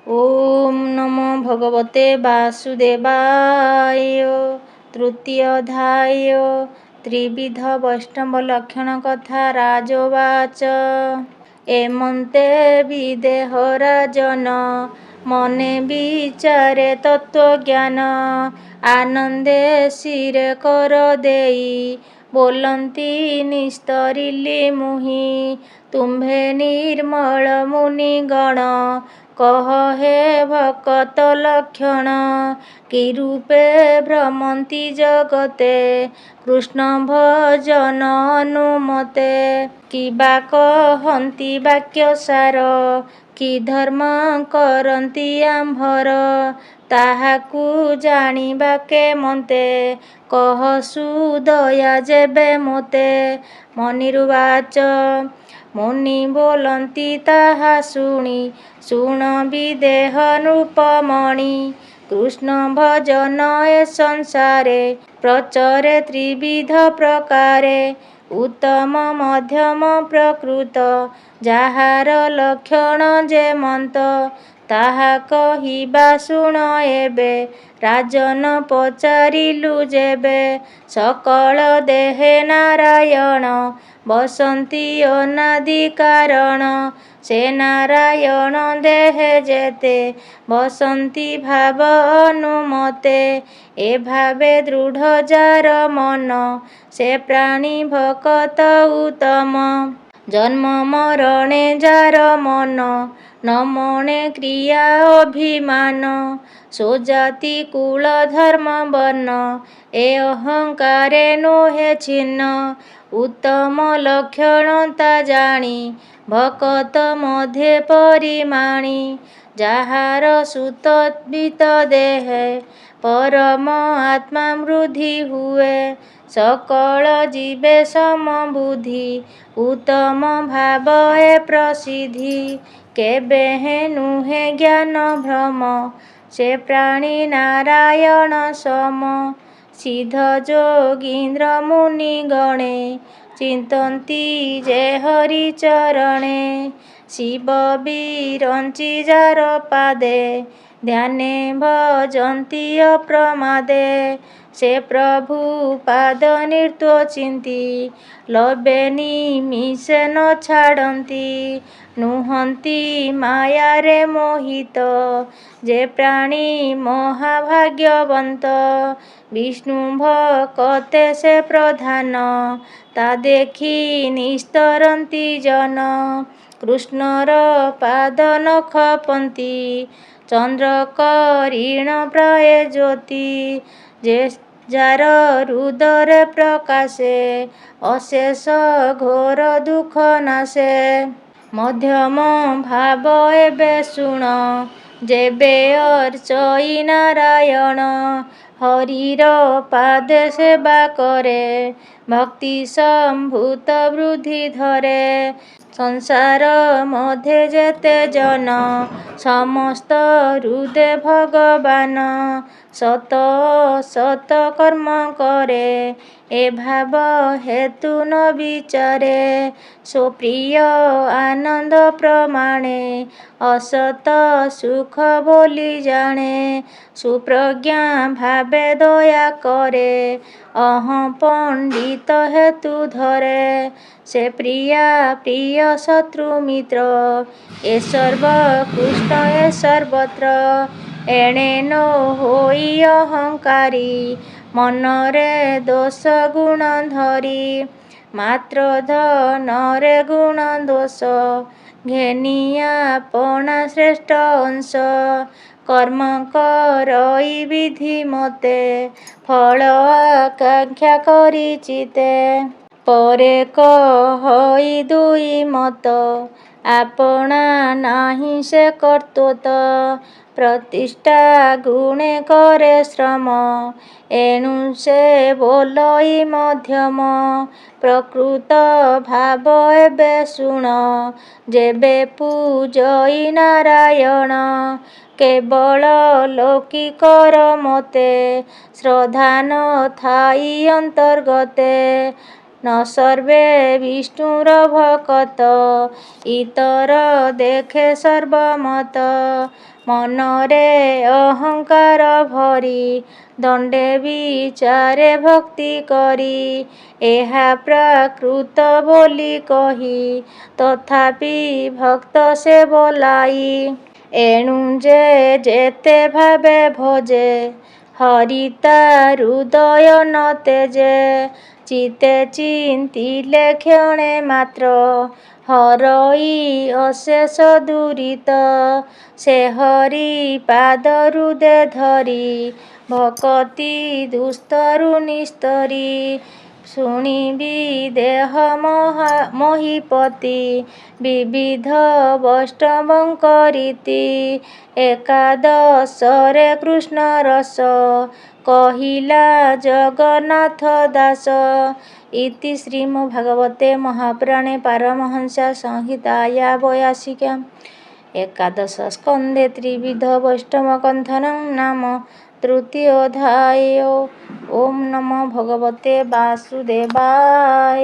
ओम नमो भगवते वासुदेवाय। तृतीय अध्याय त्रिविध वैष्णव लक्षण कथा राजवाच। एमंते विदेह राजन मने विचारे तत्वज्ञान आनंदे शिरे कर देई बोलंती निस्तरिली मुहि तुम्भे निर्मल मुनिगण कह हे भकत लक्षण कि रूपे भ्रमंती जगते कृष्ण भजन अनुमते कि बा कहंती वाक्य सार कि धर्म करंती आंभर ताहाकू जानिबा केमते कह सुदया जेबे मोते। मनिरुवाच मुनि बोलंती ताहा शुणी शुण विदेह नृपमणि कृष्ण भजन ए संसारे प्रचरे त्रिविध प्रकारे उत्तम मध्यम प्रकृत ଯାହାର ଲକ୍ଷଣ ଯେମନ୍ତ ତାହା କହିବା ଶୁଣ ଏବେ। ରାଜନ ପଚାରିଲୁ ଯେବେ ସକଳ ଦେହେ ନାରାୟଣ ବସନ୍ତି ଅନାଦି କାରଣ ସେ ନାରାୟଣ ଦେହେ ଯେତେ ବସନ୍ତି ଭାବ ଅନୁମତେ ଏ ଭାବେ ଦୃଢ଼ ଯାର ମନ ସେ ପ୍ରାଣୀ ଭକତ ଉତ୍ତମ। ଜନ୍ମ ମରଣେ ଯାର ମନ ନ ମଣେ କ୍ରିୟା ଅଭିମାନ ସ୍ୱଜାତି କୁଳ ଧର୍ମ ବର୍ଣ୍ଣ ଏ ଅହଙ୍କାରେ ନୋହେ ଛିନ୍ନ। ଉତ୍ତମ ଲକ୍ଷଣ ତା ଜାଣି ଭକତ ମଧ୍ୟେ ପରିମାଣି ଯାହାର ସୁତତ୍ବିତ ଦେହେ ପରମ ଆତ୍ମା ବୃଦ୍ଧି ହୁଏ ସକଳ ଜୀବେ ସମବୁଦ୍ଧି ଉତ୍ତମ ଭାବ ଏ ପ୍ରସିଦ୍ଧି କେବେ ହେ ନୁହେଁ ଜ୍ଞାନ ଭ୍ରମ ସେ ପ୍ରାଣୀ ନାରାୟଣ ସମ। ସିଦ୍ଧ ଯୋଗୀନ୍ଦ୍ର ମୁନି ଗଣେ ଚିନ୍ତନ୍ତି ଯେ ହରି ଚରଣେ ଶିବ ବିରଞ୍ଚି ଯାର ପାଦେ ଧ୍ୟାନେ ଭଜନ୍ତି ଅପ୍ରମାଦେ ସେ ପ୍ରଭୁ ପାଦ ନିର୍ତ୍ୱଚିନ୍ତି ଲବେ ନିମିଷେ ନ ଛାଡ଼ନ୍ତି ନୁହନ୍ତି ମାୟାରେ ମୋହିତ ଯେ ପ୍ରାଣୀ ମହାଭାଗ୍ୟବନ୍ତ ବିଷ୍ଣୁ ଭକତେ ସେ ପ୍ରଧାନ ତା ଦେଖି ନିସ୍ତରନ୍ତି ଜନ କୃଷ୍ଣର ପାଦ ନଖପନ୍ତି ଚନ୍ଦ୍ର କରିଣ ପ୍ରାୟ ଜ୍ୟୋତି ଯେ ଯାର ହୃଦରେ ପ୍ରକାଶେ ଅଶେଷ ଘୋର ଦୁଃଖ ନାଶେ। ମଧ୍ୟମ ଭାବ ଏବେ ଶୁଣ ଯେବେ ଅର୍ଚ୍ଚଇ ନାରାୟଣ ହରିର ପାଦେ ସେବା କରେ ଭକ୍ତି ସମ୍ଭୂତ ବୃଦ୍ଧି ଧରେ। ସଂସାର ମଧ୍ୟେ ଯେତେ ଜନ ସମସ୍ତ ହୃଦେ ଭଗବାନ ସତ ଅସତ କର୍ମ କରେ ଏ ଭାବ ହେତୁ ନ ବିଚାରେ ସ୍ୱପ୍ରିୟ ଆନନ୍ଦ ପ୍ରମାଣେ ଅସତ ସୁଖ ବୋଲି ଜାଣେ ସୁପ୍ରଜ୍ଞା ଭାବେ ଦୟା କରେ ଅହଂ ପଣ୍ଡିତ ହେତୁ ଧରେ ସେ ପ୍ରିୟା ପ୍ରିୟ ଶତ୍ରୁ ମିତ୍ର ଏ ସର୍ବ କୃଷ୍ଣ ଏ ସର୍ବତ୍ର ଏଣେ ନ ହୋଇ ଅହଙ୍କାରୀ ମନରେ ଦୋଷ ଗୁଣ ଧରି ମାତ୍ର ଧନରେ ଗୁଣ ଦୋଷ ଘେନି ଆପଣା ଶ୍ରେଷ୍ଠ ଅଂଶ କର୍ମ କରଇ ବିଧି ମତେ ଫଳ ଆକାଂକ୍ଷା କରି ଚିତେ। ପରେ କହଇ ଦୁଇ ମତ ଆପଣା ନାହିଁ ସେ କର୍ତ୍ତୃତ ପ୍ରତିଷ୍ଠା ଗୁଣେ କରେ ଶ୍ରମ ଏଣୁ ସେ ବୋଲଇ ମଧ୍ୟମ। ପ୍ରକୃତ ଭାବ ଏବେ ଶୁଣ ଯେବେ ପୂଜଇ ନାରାୟଣ କେବଳ ଲୌକିକର ମତେ ଶ୍ରଦ୍ଧା ନ ଥାଇ ଅନ୍ତର୍ଗତେ न सर्वे विष्णुर भकत इतर देखे सर्वमत ମନରେ ଅହଙ୍କାର ଭରି ଦଣ୍ଡେ ବିଚାରେ ଭକ୍ତି କରି ଏହା ପ୍ରାକୃତ ବୋଲି କହି ତଥାପି ଭକ୍ତ ସେ ବୋଲାଇ ଏଣୁ ଯେ ଯେତେ ଭାବେ ଭଜେ ହରି ତା ହୃଦୟ ନ ତେଜେ ଚିତ୍ତେ ଚିନ୍ତିଲେ କ୍ଷଣେ ମାତ୍ର ହରଇ ଅଶେଷ ଦୁରିତ ସେ ହରି ପାଦ ହୃଦେ ଧରି ଭକତି ଦୁସ୍ତରୁ ନିସ୍ତରି ଶୁଣିବି ଦେହ ମହୀପତି ବିବିଧ ବୈଷ୍ଣବଙ୍କ ରୀତି ଏକାଦଶରେ କୃଷ୍ଣ ରସ କହିଲା ଜଗନ୍ନାଥ ଦାସ। ଇତି ଶ୍ରୀମଦ୍ଭାଗବତେ ମହାପୁରାଣେ ପାରମହଂସ ସଂହିତାୟା 82 ଏକାଦଶ ସ୍କନ୍ଧେ ତ୍ରିବିଧ ବୈଷ୍ଣବ କଥନଂ ନାମ ତୃତୀୟୋऽଧ୍ୟାୟଃ। ଓಂ ନମୋ ଭଗବତେ ବାସୁଦେବାୟ।